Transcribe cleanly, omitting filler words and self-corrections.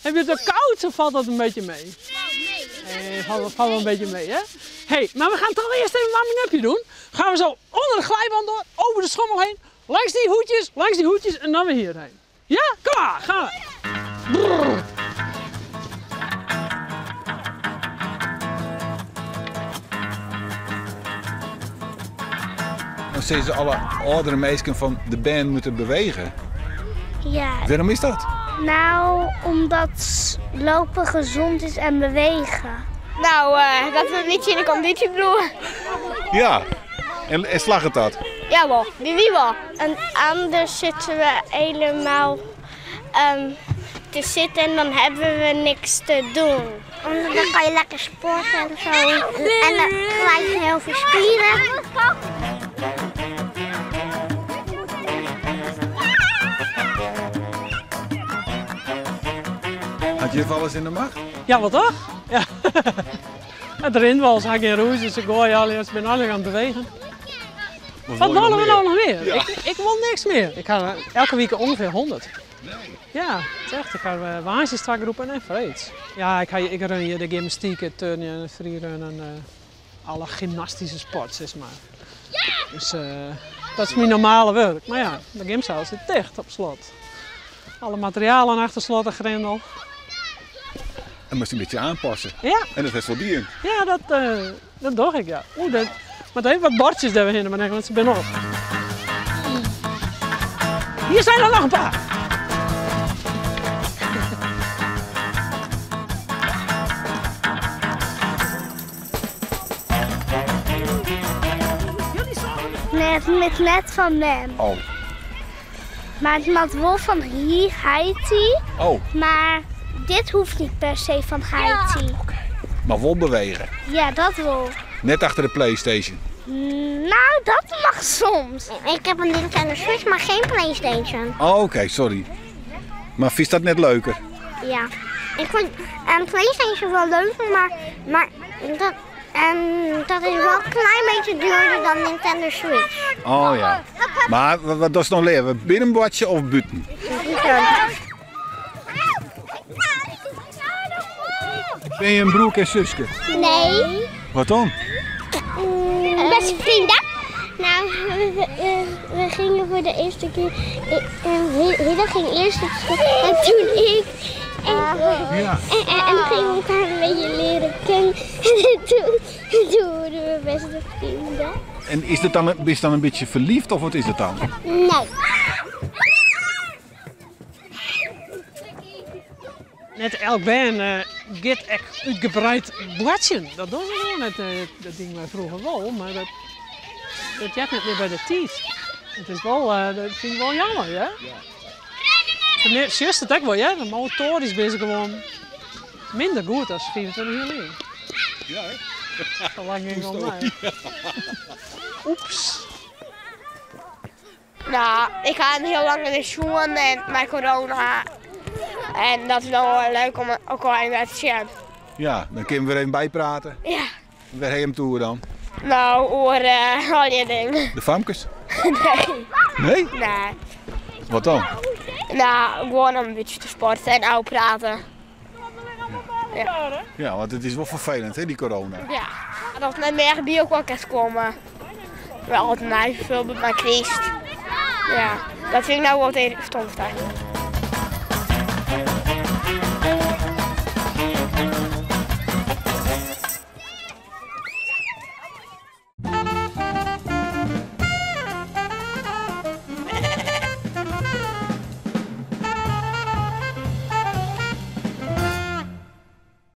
Heb je het ook koud of valt dat een beetje mee? Nee, valt wel een beetje mee, hè? Hey, maar we gaan toch eerst even een warming-upje doen. Gaan we zo onder de glijbaan door, over de schommel heen, langs die hoedjes en dan weer hierheen. Ja? Kom maar, gaan we. Brrr. Dan zien ze alle oudere meisjes van de band moeten bewegen. Ja. Waarom is dat? Nou, omdat lopen gezond is en bewegen. Nou, dat we een beetje in de conditie bedoelen. Ja. En slag het dat? Jawel, die wel. En anders zitten we helemaal te zitten en dan hebben we niks te doen. Dan kan je lekker sporten en zo. En dan krijg je heel veel spieren. Had je wel eens in de macht? Ja, wat toch? Ja. Het erin was, had geen roes, dus ik gooi al, ik ben al aan het bewegen. Wat willen we nou nog meer? Ja. Ik wil niks meer. Ik ga elke week ongeveer 100. Nee. Ja, het is echt. Ik ga waanzinnig strak roepen en vreeds. Ja, ik run hier de gymnastiek, turnen, freerunnen, alle gymnastische sport, zeg maar. Dus dat is mijn normale werk. Maar ja, de gymzaal zit dicht op slot. Alle materialen achter slot en grendel. En moest je een beetje aanpassen. Ja. En dat is wel die in. Ja, dat doe ik, ja. Maar even wat bordjes daar weer in, maar want ze ben op. Hier zijn er nog een paar. Met net van men. Oh. Maar het maakt wel van Haiti. Oh. Maar dit hoeft niet per se van Haiti. Maar wel bewegen. Ja, dat wel. Net achter de PlayStation. Nou, dat mag soms. Ik heb een Nintendo Switch, maar geen PlayStation. Oh, oké, sorry. Maar vies dat net leuker? Ja. Ik vind PlayStation wel leuker, maar dat is wel een klein beetje duurder dan Nintendo Switch. Oh ja. Maar wat doe je nog leren? Binnenbadje of buiten? Ben je een broek en zusje? Nee. Wat dan? Beste vrienden. Nou, we gingen voor de eerste keer. Hidda ging eerst op school en toen ik. En gingen we elkaar een beetje leren kennen. En toen worden we beste vrienden. En is je dan een beetje verliefd of wat is het dan? Nee. Net elk band get uitgebreid bladje. Dat doen ze gewoon net. Dat ding wij vroeger wel, maar dat jet net meer bij de tiet. Het is wel, dat vind ik wel jammer, ja? Ja. Juist het ook wel, ja? De motorisch is gewoon minder goed dan 24 uur geleden. Ja, hè? Zo lang ging het mij. Oeps. Nou, ik ga heel lang in de schoen en met corona. En dat is dan wel leuk om ook al even te zien. Ja, dan kunnen we er even bijpraten. Ja. Waar heen hem toe dan? Nou, over al die dingen. De famkes? Nee. Nee? Nee. Wat dan? Nou, gewoon om een beetje te sporten en oude praten. Ja, want het is wel vervelend, hè, die corona. Ja. En dat net meer die ook wel kan komen. Wel wat mij veel met mijn Christ. Ja, dat vind ik nou wel tegen stom.